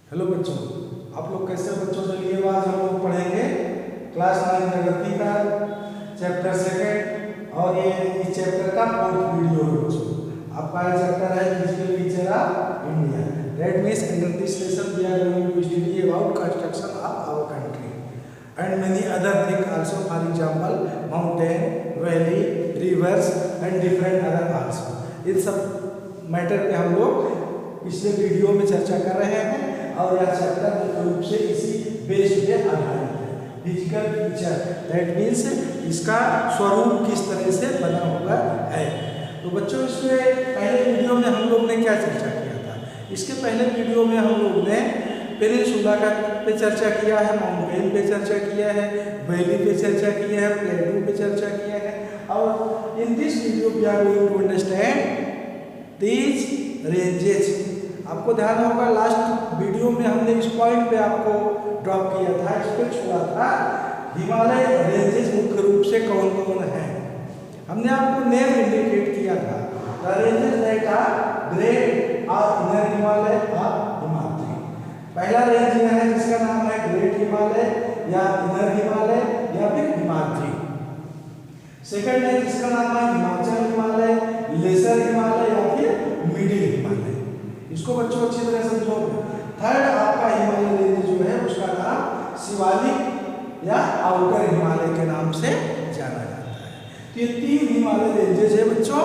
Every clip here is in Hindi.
हेलो बच्चों, आप लोग कैसे बच्चों? चलिए आज हम लोग पढ़ेंगे क्लास 9 ज्योग्राफी का चैप्टर सेकंड और ये इस चैप्टर का फोर्थ वीडियो है बच्चों। आपका ये चैप्टर है physical feature of India. That means in this session we are going to study about construction of our country and many other thing also, for example mountain, valley, rivers and different other also. इन सब मैटर पे हम लोग पिछले वीडियो में चर्चा कर रहे हैं और यह चैप्टर मुख्य रूप से इसी बेस पे आधारित है। फिजिकल फीचर दैट मीन्स इसका स्वरूप किस तरह से बना हुआ है। तो बच्चों इसमें पहले वीडियो में हम लोग ने क्या चर्चा किया था? इसके पहले वीडियो में हम लोग ने पेनिनसुला का पे चर्चा किया है, माउंटेन पे चर्चा किया है, वैली पे चर्चा किया है, प्लेटू पे चर्चा किया है। और in this video we are going to understand these ranges. आपको ध्यान होगा लास्ट वीडियो में हमने इस पॉइंट पे आपको ड्रॉप किया था, इस पे छोड़ा था हिमालय रेंजेस मुख्य रूप से कौन कौन है। हमने आपको नेम इंडिकेट किया था, the ranges that are great और इनर हिमालय और हिमाद्री। पहला रेंज यह है जिसका नाम है ग्रेट हिमालय या इनर हिमालय या फिर हिमाद्री। सेकंड है जिसका नाम है हिमाचल हिमालय, लेसर हिमालय या फिर मिडिल हिमालय। इसको बच्चों अच्छी तरह समझो। थर्ड आपका हिमालय रेंज जो है उसका नाम शिवालिक या आउटर हिमालय के नाम से जाना जाता है। तो ये 3 हिमालय रेंजेस है बच्चों,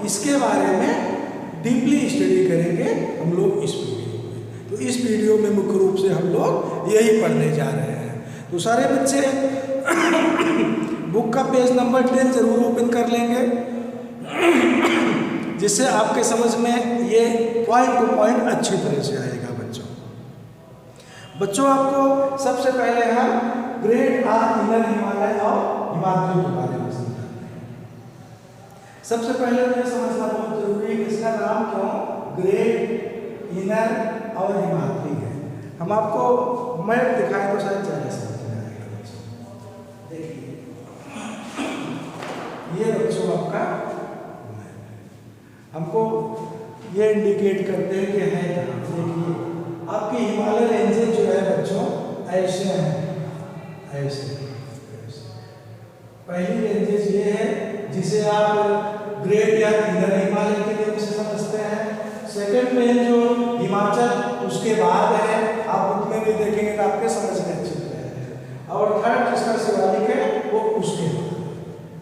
इसके बारे में डीपली स्टडी करेंगे हम लोग इस वीडियो में। तो इस वीडियो में मुख्य रूप से हम लोग यही पढ़ने जा रहे हैं। तो सारे बच्चे बुक का पेज नंबर 10 जरूर ओपन कर लेंगे, जिससे आपके समझ में ये पॉइंट टू पॉइंट अच्छी तरह से आएगा बच्चों आपको सबसे पहले हम ग्रेट और इनर हिमालय और हिमाद्री के बारे में समझाते हैं। सबसे पहले मुझे समझना बहुत जरूरी है कि इसका नाम क्यों ग्रेट, इनर और हिमाद्री है। हम आपको मैप दिखाएं तो शायद ज़्यादा समझ में आएगा बच्चों। देखिए ये बच्चों आपका हमको ये इंडिकेट करते हैं कि है कहाँ। देखिए आपकी हिमालय रेंजेस जो है बच्चों ऐसे हैं, ऐसे। पहली रेंजेस ये है जिसे आप ग्रेट या इनर हिमालय के नाम से समझते हैं। सेकंड रेंज जो हिमाचल उसके बाद है, आप उसमें भी देखेंगे तो आपके समझ में अच्छी तरह है। और थर्ड जिसका शिवालिक है वो उसके बाद।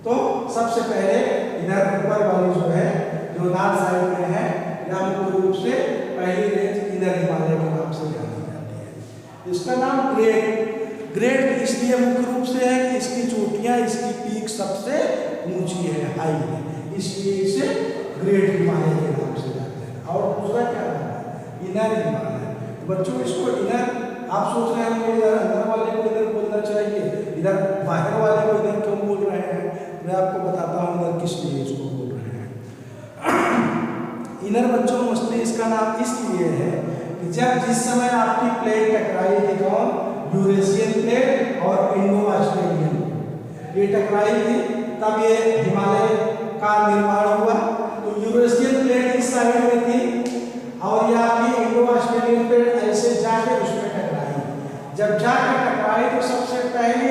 तो सबसे पहले इधर ऊपर वाली जो है जो नॉर्थ साइड में है, यह मुख्य रूप से पहली रेंज इनर हिमालय के नाम से जानी जाती है। इसका नाम ग्रेट इसलिए मुख्य रूप से है कि इसकी चोटियां, इसकी पीक सबसे ऊंची है, हाई है, इसलिए इसे ग्रेट हिमालय के नाम से जाते हैं। और दूसरा क्या नाम है? इनर हिमालय। बच्चों इसको इनर आप सोच रहे हैं इधर अंदर वाले को इधर बोलना चाहिए, इधर बाहर वाले को इधर क्यों बोल रहे हैं? मैं आपको बताता हूँ इधर किस लिए इसको बोल रहे हैं। इनर बच्चों मोस्टली इसका नाम इसलिए है कि जब जिस समय आपकी प्लेट टकराई थी कौन? यूरेशियन प्लेट और इंडो ऑस्ट्रेलियन, ये टकराई थी, तब ये हिमालय का निर्माण हुआ। तो यूरेशियन प्लेट इस साइड में थी और ये आपकी इंडो ऑस्ट्रेलियन प्लेट ऐसे जाके उसमें टकराई। जब जाकर टकराई तो सबसे पहले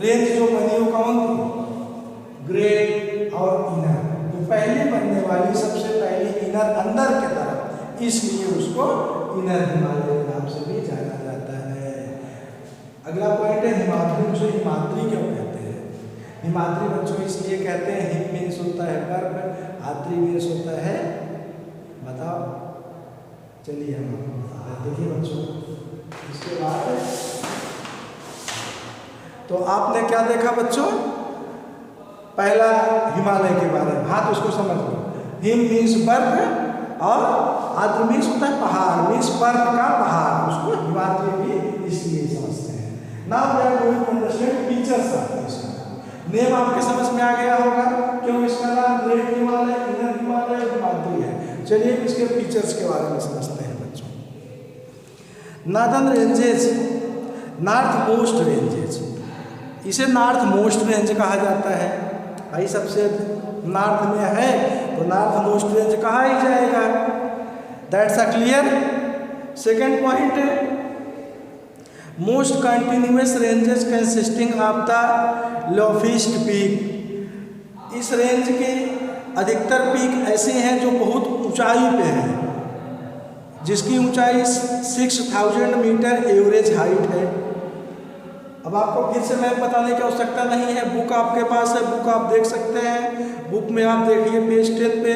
रेंज जो बनी वो कौन थी? ग्रेट और इनर। तो पहले बनने वाली सबसे पहली इनर अंदर की तरफ, इसलिए उसको इनर हिमालय के नाम से भी जाना जाता है। अगला पॉइंट है हिमाद्री। उसे हिमाद्री क्यों कहते हैं? हिमाद्री बच्चों इसलिए कहते हैं, हिम मीन्स होता है बर्फ, आद्री मीन्स होता है, बताओ चलिए हम आपको बताते हैं। देखिए बच्चों इसके बाद तो आपने क्या देखा बच्चों? पहला हिमालय के बारे में, हाँ तो उसको समझ लो। हिम मीन्स बर्फ और आद्र मीन्स होता है पहाड़, मीन्स बर्फ का पहाड़, उसको हिमाद्री भी इसलिए समझते हैं। Now we are going to understand features of this. Name आपके समझ में आ गया होगा क्यों इसका नाम ग्रेट हिमालय, इनर हिमालय और हिमाद्री है। चलिए इसके फीचर्स के बारे में समझते हैं बच्चों। Northern ranges, north most ranges, इसे नॉर्थ मोस्ट रेंज कहा जाता है। भाई सबसे नॉर्थ में है तो नॉर्थ मोस्ट रेंज कहा ही जाएगा। That's a clear. Second point है most continuous ranges consisting of the loftiest peak. इस रेंज के अधिकतर पीक ऐसे हैं जो बहुत ऊंचाई पे हैं, जिसकी ऊंचाई 6000 मीटर एवरेज हाइट है। अब आपको फिर से मैं बताने की आवश्यकता नहीं है, बुक आपके पास है, बुक आप देख सकते हैं। बुक में आप देखिए पेज 10 पे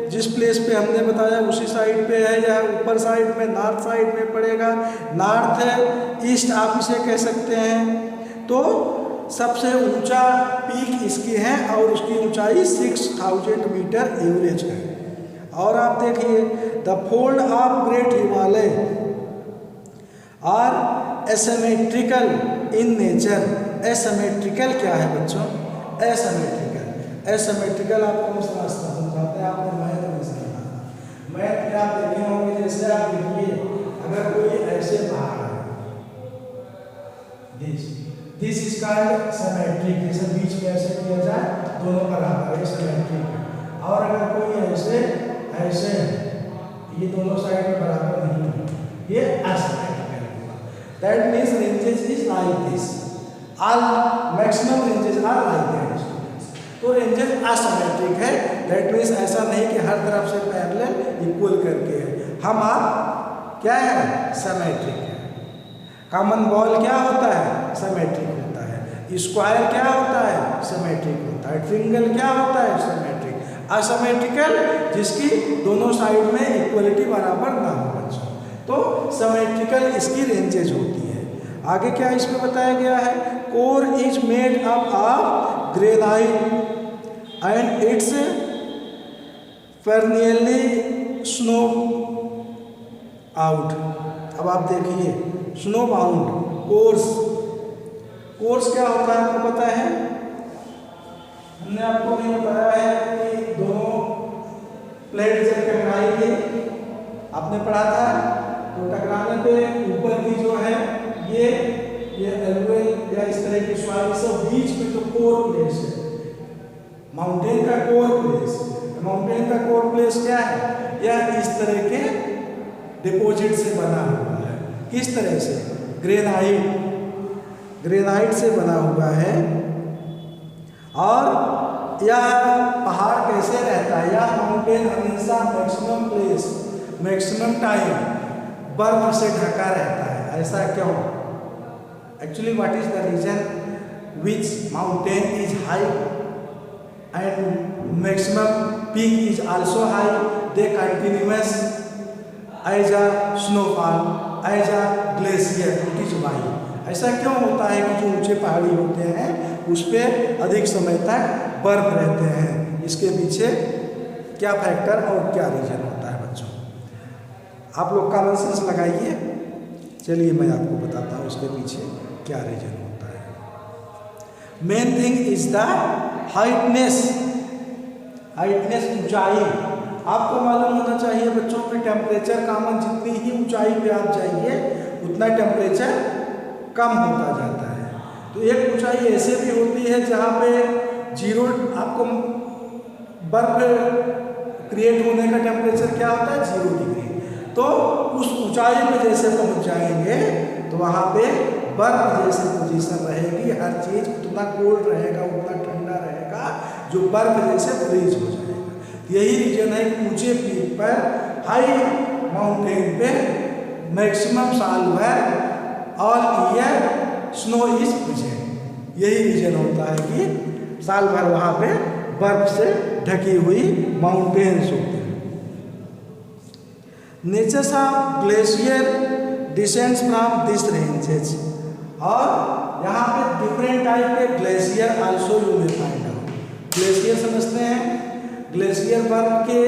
जिस प्लेस पे हमने बताया उसी साइड पे है, या ऊपर साइड में नॉर्थ साइड में पड़ेगा। नॉर्थ है, ईस्ट आप इसे कह सकते हैं। तो सबसे ऊंचा पीक इसकी है और उसकी ऊंचाई 6000 मीटर एवरेज है। और आप देखिए the fold of great Himalaya are asymmetrical in nature. Asymmetrical क्या है बच्चों? एसिमेट्रिकल, एसिमेट्रिकल आपको हम समझाते हैं, आपने मैथ में समझा। मैथ में आप देखे होंगे, जैसे आप देखिए अगर कोई ऐसे पहाड़ है, दिस इज कॉल्ड सिमेट्रिक, जैसे बीच में ऐसे किया जाए दोनों बराबर, ये सिमेट्रिक है। और अगर कोई ऐसे ऐसे ये दोनों साइड में बराबर नहीं है, ये एसिमेट्रिकल होगा। That means ranges is like this, all maximum ranges are like that. तो रेंजेस एसिमेट्रिक है, दैट मीन्स ऐसा नहीं कि हर तरफ से पैरेलल इक्वल करके है। हम आप क्या है? सिमेट्रिक है। कॉमन बॉल क्या होता है? सिमेट्रिक होता है। स्क्वायर क्या होता है? सिमेट्रिक होता है। ट्रिंगल क्या होता है? सिमेट्रिक। असिमेट्रिकल जिसकी दोनों साइड में इक्वलिटी बराबर ना हो बच्चों, तो सिमेट्रिकल इसकी रेंजेज होती है। आगे क्या इसमें बताया गया है? Core is made up of granite and it's perennially snow out. अब आप देखिए स्नो बाउंड कोर्स, कोर्स क्या होता है आपको पता है? हमने आपको भी बताया है कि दोनों प्लेट जब टकराएंगे, आपने पढ़ा था, तो टकराने पे ऊपर की जो है ये एल्वेल या इस तरह की स्वाइल सब बीच में तो कोर प्लेस है, माउंटेन का कोर प्लेस। माउंटेन का कोर प्लेस क्या है? यह इस तरह के डिपॉजिट से बना हुआ है। किस तरह से? ग्रेनाइट, ग्रेनाइट से बना हुआ है। और यह पहाड़ कैसे रहता है? यह माउंटेन हमेशा मैक्सिमम प्लेस, मैक्सिमम टाइम बर्फ से ढका रहता है। ऐसा क्यों? Actually what is the reason which mountain is high and maximum peak is also high, they continuous as a snowfall, as a glacier, it is why. ऐसा क्यों होता है कि जो ऊंचे पहाड़ी होते हैं उस पर अधिक समय तक बर्फ रहते हैं? इसके पीछे क्या फैक्टर और क्या रीजन होता है बच्चों? आप लोग कॉमन सेंस लगाइए। चलिए मैं आपको बताता हूँ इसके पीछे क्या रीजन होता है। मेन थिंग इज द हाइटनेस, हाइटनेस ऊंचाई। आपको मालूम होना चाहिए बच्चों कि टेम्परेचर कॉमन, जितनी ही ऊंचाई पे आप जाइए उतना टेम्परेचर कम होता जाता है। तो एक ऊंचाई ऐसे भी होती है जहाँ पे जीरो, आपको बर्फ क्रिएट होने का टेम्परेचर क्या होता है? 0 डिग्री। तो उस ऊंचाई पे जैसे पहुँच जाएंगे तो वहाँ पे बर्फ जैसे पोजीशन रहेगी, हर चीज़ उतना कोल्ड रहेगा, उतना ठंडा रहेगा, जो बर्फ जैसे फ्रीज हो जाएगा। यही रीजन है कि ऊंचे पीक पर, हाई माउंटेन पे मैक्सिमम साल भर all year snow is present. यही रीजन होता है कि साल भर वहाँ पे बर्फ से ढकी हुई माउंटेन्स होती हैं। Natures of glacier descends from this ranges. और यहाँ पे डिफरेंट टाइप के glacier also you will find out. Glacier समझते हैं? ग्लेशियर बर्फ के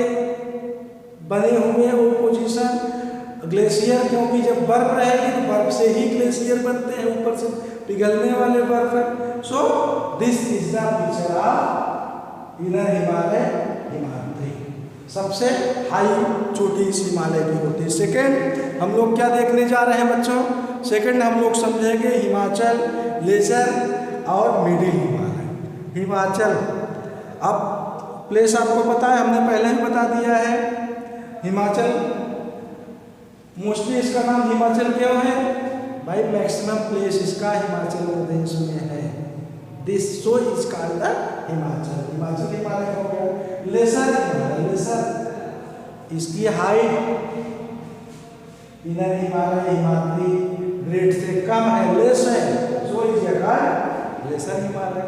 बने हुए वो पोजीशन, ग्लेशियर क्योंकि जब बर्फ रहेगी तो बर्फ से ही ग्लेशियर बनते हैं, ऊपर से पिघलने वाले बर्फ। So this is the picture of inner Himalaya, Himalaya सबसे हाई चोटी इस हिमालय की होती है। सेकेंड हम लोग क्या देखने जा रहे हैं बच्चों? सेकेंड हम लोग समझेंगे हिमाचल, लेजर और मिडिल हिमालय। हिमाचल, अब प्लेस आपको पता है, हमने पहले ही बता दिया है। हिमाचल मोस्टली इसका नाम हिमाचल क्यों है भाई? मैक्सिमम प्लेस इसका हिमाचल प्रदेश में है। This so is called the Himachal. Himachal Himalaya हो गया। लेसर हिमालय, लेसर इसकी height inner Himalaya Himadri great से कम है, लेस है, so is called lesser Himalaya.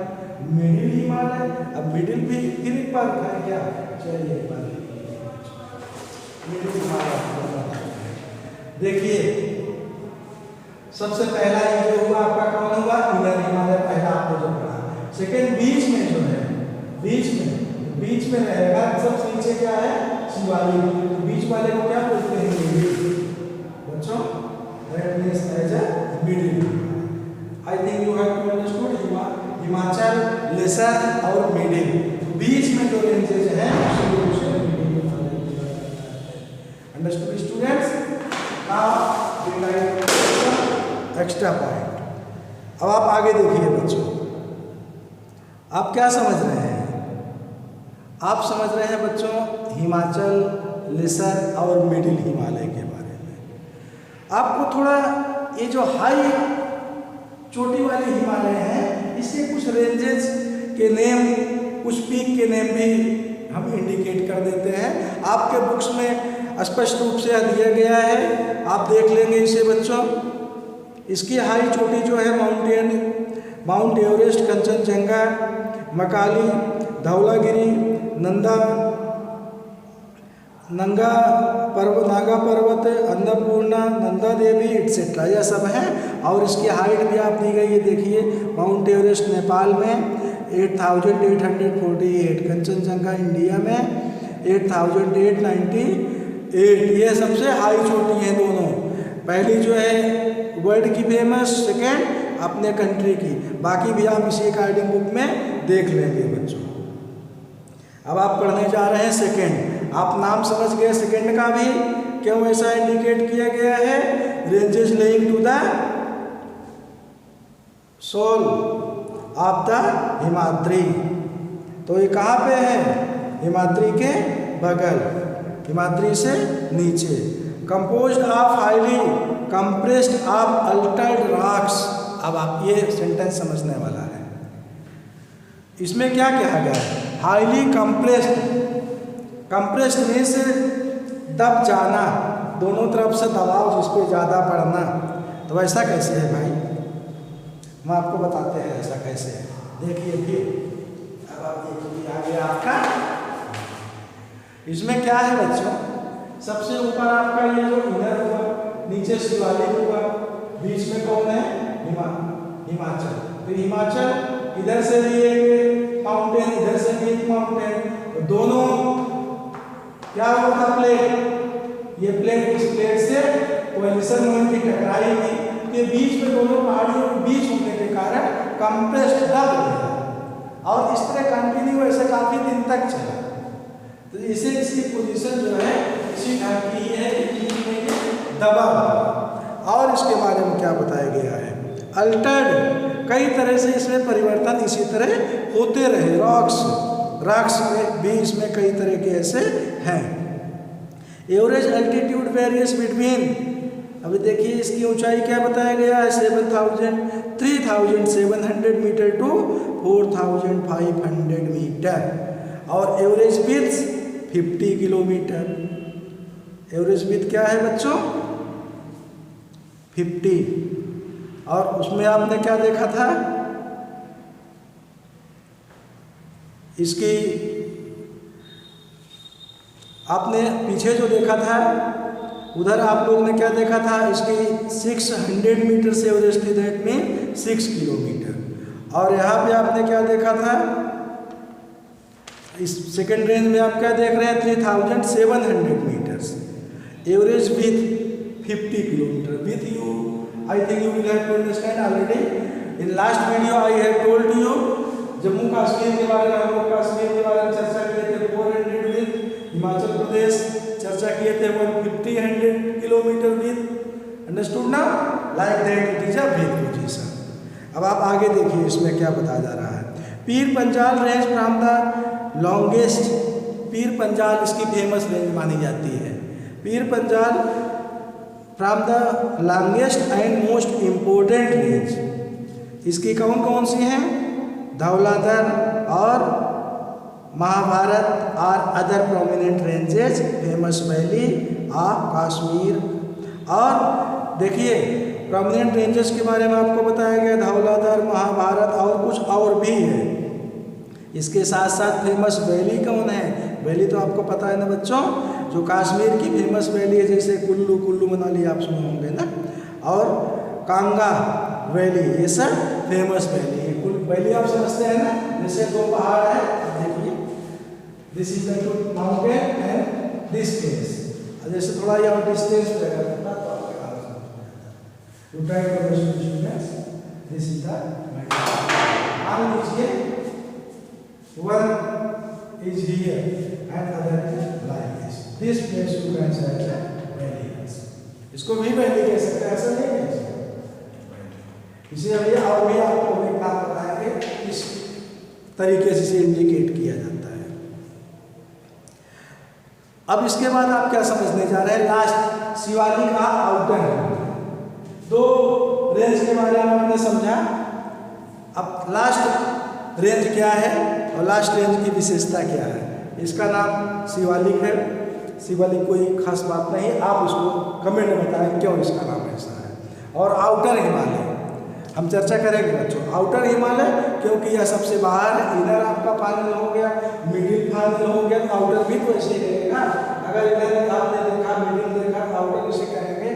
Middle Himalaya, अब मिडिल भी फिर एक बार है क्या? चलिए एक बार मिडिल हिमालय देखिए। सबसे पहला ये जो हुआ आपका कौन हुआ? इनर हिमालय, पहला आपको जो पढ़ा। सेकेंड बीच में जो है, बीच में रहेगा। सबसे नीचे क्या है? शिवालिक। तो बीच वाले को क्या बोलते हैं? मिडिल। बच्चों that means as a middle. I think you have to understood Himachal, lesser और मिडिल। बीच में जो रेंजेस हैं उसे मिडिल हिमालय बोला जाता है। Understood students? Now we like extra point. अब आप आगे देखिए बच्चों, आप क्या समझ रहे हैं? आप समझ रहे हैं बच्चों हिमाचल, लेसर और मिडिल हिमालय के बारे में। आपको थोड़ा ये जो हाई चोटी वाले हिमालय हैं, इसके कुछ रेंजेस के नेम, कुछ पीक के नेम भी हम इंडिकेट कर देते हैं। आपके बुक्स में स्पष्ट रूप से दिया गया है, आप देख लेंगे इसे बच्चों। इसकी हाई चोटी जो है माउंट एवरेस्ट, कंचनजंगा, मकाली, धौलागिरी, नागा पर्वत, अन्नपूर्णा, नंदा देवी एटसेट्रा, यह सब है। और इसकी हाइट भी आप दी गई है, देखिए। माउंट एवरेस्ट नेपाल में 8848, कंचनजंगा इंडिया में 8898। ये सबसे हाई चोटी हैं दोनों। पहली जो है वर्ल्ड की फेमस, सेकेंड अपने कंट्री की। बाकी भी आप इसी अकॉर्डिंग बुक में देख लेंगे बच्चों। अब आप पढ़ने जा रहे हैं सेकेंड। आप नाम समझ गए सेकेंड का भी, क्यों ऐसा इंडिकेट किया गया है? Ranges lying to the sole of the Himadri. तो ये कहाँ पे है? हिमाद्री के बगल, हिमाद्री से नीचे। Composed of highly compressed of Altered rocks. अब आप ये सेंटेंस समझने वाला है। इसमें क्या कहा गया है? हाईली कंप्रेस्ड मीन्स दब जाना, दोनों तरफ से दबाव जिस पे ज़्यादा पड़ना। तो वैसा कैसे है भाई? हम आपको बताते हैं ऐसा कैसे है। देखिए फिर अब आप देखिए आगे आपका इसमें क्या है बच्चों? सबसे ऊपर आपका ये जो इनर हुआ, नीचे शिवालिक हुआ, बीच में कौन है? हिमाचल। तो हिमाचल इधर से लिए माउंटेन, इधर से लिए माउंटेन, तो दोनों क्या होता? प्लेट। ये प्लेट इस प्लेट से कोलिशन मोमेंट की टकराई थी, के बीच में दोनों पहाड़ियों के बीच होने के कारण कंप्रेस्ड दब गया और इस तरह कंटिन्यू ऐसे काफी दिन तक चला। तो इसे इसकी पोजीशन जो है इसी ढंग की है, दबा। और इसके बारे में क्या बताया गया है? अल्टर्ड, कई तरह से इसमें परिवर्तन इसी तरह होते रहे। रॉक्स में भी इसमें कई तरह के ऐसे हैं। एवरेज अल्टीट्यूड वेरियस बिटवीन, अभी देखिए इसकी ऊंचाई क्या बताया गया है? 3700 मीटर टू 4500 मीटर। और average width 50 kilometre. Average width क्या है बच्चों? 50। और उसमें आपने क्या देखा था? इसकी आपने पीछे जो देखा था उधर आप लोगों ने क्या देखा था? इसकी 600 मीटर से एवरेस्ट थी, दैट मीन 6 किलोमीटर। और यहाँ पे आपने क्या देखा था? इस सेकेंड रेंज में आप क्या देख रहे हैं? 3700 metres. Average with 50 kilometre. With you I think you will have to understand already. In last video I have told you Jammu Kashmir के बारे में, हम लोग कश्मीर के बारे में चर्चा किए थे 400 विथ, हिमाचल प्रदेश चर्चा किए थे 150 किलोमीटर विथ। अंडरस्टूड ना? Like that it is a with position. अब आप आगे देखिए इसमें क्या बताया जा रहा है। Pir Panjal range from the longest, Pir Panjal इसकी फेमस रेंज मानी जाती है। Pir Panjal from the longest and most important range. इसकी कौन कौन सी हैं? धौलाधर और महाभारत और other prominent ranges, famous valley of Kashmir. और देखिए प्रोमिनेंट रेंजेस के बारे में आपको बताया गया, धौलाधर, महाभारत और कुछ और भी है। इसके साथ साथ फेमस वैली कौन है? वैली तो आपको पता है ना बच्चों, जो कश्मीर की फेमस वैली है, जैसे कुल्लू, कुल्लू मनाली आप सुने होंगे ना, और कांगा वैली, ये सब फेमस वैली है। वैली आप समझते हैं ना, जैसे दो पहाड़ है, देखिए this is the two mountain and this place, जैसे थोड़ा यहाँ डिस्टेंस रहेगा तो आपको to try to understand students, this is the मान लीजिए one is here and other is like this. This place you can say as a valley. इसको भी वैली कह सकते हैं, ऐसा नहीं कह सकते। इसे अभी और भी आपको एक नाम बताएंगे, इस तरीके से इसे इंडिकेट किया जाता है। अब इसके बाद आप क्या समझने जा रहे हैं? लास्ट शिवालिक का आउटर। दो रेंज के बारे में हमने समझा, अब लास्ट रेंज क्या है और लास्ट रेंज की विशेषता क्या है। इसका नाम शिवालिक है। शिवालिक कोई खास बात नहीं, आप उसको कमेंट में बताएं क्यों इसका नाम ऐसा है। और आउटर हिमालय हम चर्चा करेंगे बच्चों। आउटर हिमालय क्योंकि यह सबसे बाहर है, इधर आपका फाइनल हो गया, मिडिल फाइनल हो गया, तो आउटर भी तो ऐसे ही रहेगा। अगर इधर आपने देखा, मिडिल देखा, आउटर इसे कहेंगे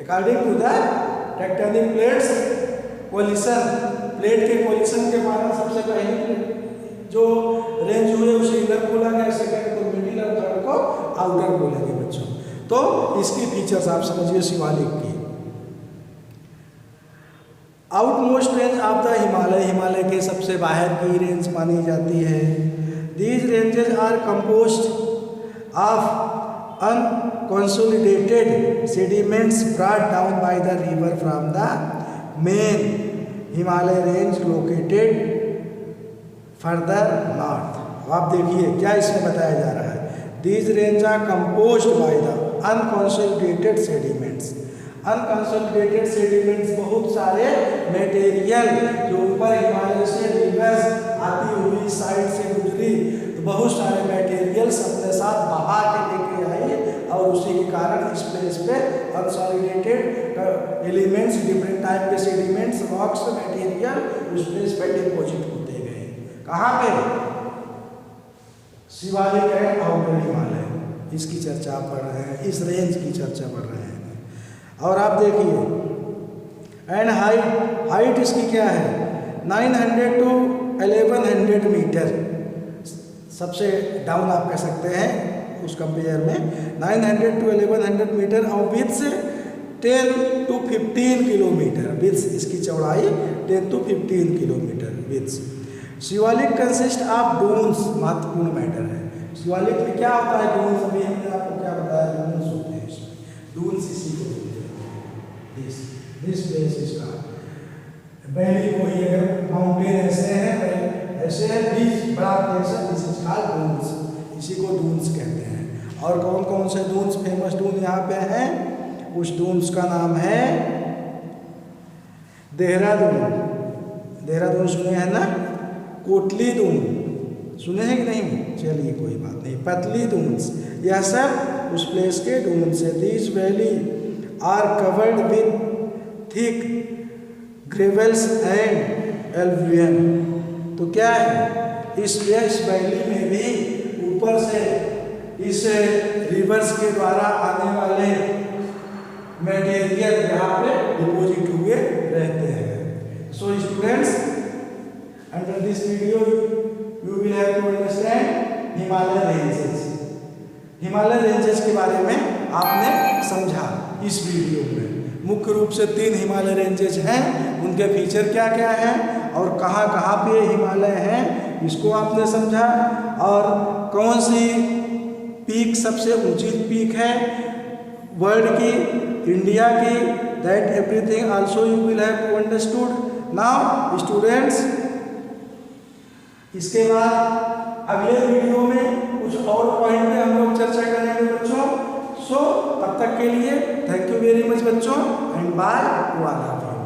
according to the tectonic plates collision. Plate के कोलिशन के कारण सबसे पहले जो रेंज हुए उसे इधर बोला गया, सेकंड को मिडिल और थर्ड को आउटर बोलेंगे बच्चों। तो इसकी फीचर्स आप समझिए शिवालिक की। Outermost range of the Himalaya, Himalaya के सबसे बाहर की रेंज मानी जाती है। These ranges are composed of unconsolidated sediments brought down by the river from the main Himalaya range located further north. आप देखिए क्या इसमें बताया जा रहा है। These range are composed by the unconsolidated sediments. Unconsolidated sediments बहुत सारे मटेरियल जो ऊपर हिमालय से रिवर्स आती हुई साइड से गुजरी, तो बहुत सारे मटेरियल्स अपने साथ बहा के लेके आई और उसी के कारण इस प्लेस पे अनसोलिडेटेड एलिमेंट्स, डिफरेंट टाइप के सेडिमेंट्स, रॉक्स, मटेरियल उस प्लेस पे डिपॉजिट होते गए। कहाँ पे? शिवालिक है आउटर हिमालय, इसकी चर्चा आप पढ़ रहे हैं, इस रेंज की चर्चा पढ़ रहे हैं। और आप देखिए एंड हाइट इसकी क्या है? 900 to 1100 मीटर, सबसे डाउन आप कह सकते हैं उस कंपेयर में। 900 to 1100 मीटर और विड्थ 10 to 15 किलोमीटर। विड्थ इसकी चौड़ाई 10 to 15 kilometre width. Shivalik consist of dunes, महत्वपूर्ण मैटर है। शिवालिक में क्या होता है? डून्स, अभी हमने आपको क्या बताया, डून्स होते हैं इसमें। डून्स इसी को दिस प्लेस इसका वैली को ही, अगर माउंटेन ऐसे हैं, ऐसे है, बीच बड़ा प्लेस है, दिस इज कॉल्ड डून्स, इसी को डून्स कहते हैं। और कौन कौन से डून्स, फेमस डून यहाँ पे हैं? उस डून्स का नाम है देहरादून। देहरादून सुने हैं ना? कोटली दून सुने हैं कि नहीं? चलिए कोई बात नहीं। पतली डून्स, यह सब उस प्लेस के डून्स है। This valley are covered with thick gravels and alluvium. तो क्या है इस वैली में भी ऊपर से इस रिवर्स के द्वारा आने वाले मटेरियल यहाँ पे डिपोजिट हुए रहते हैं। So students, under this video you will have to understand Himalaya ranges. Himalaya ranges के बारे में आपने समझा इस वीडियो में। मुख्य रूप से 3 हिमालय रेंजेस हैं, उनके फीचर क्या क्या हैं और कहाँ कहाँ पे हिमालय हैं, इसको आपने समझा। और कौन सी पीक सबसे ऊंची पीक है वर्ल्ड की, इंडिया की, that everything also you will have to understood. Now students, इसके बाद अगले वीडियो में कुछ और पॉइंट पे हम लोग चर्चा करेंगे बच्चों। सो तब तक के लिए थैंक यू वेरी मच बच्चों एंड बाय।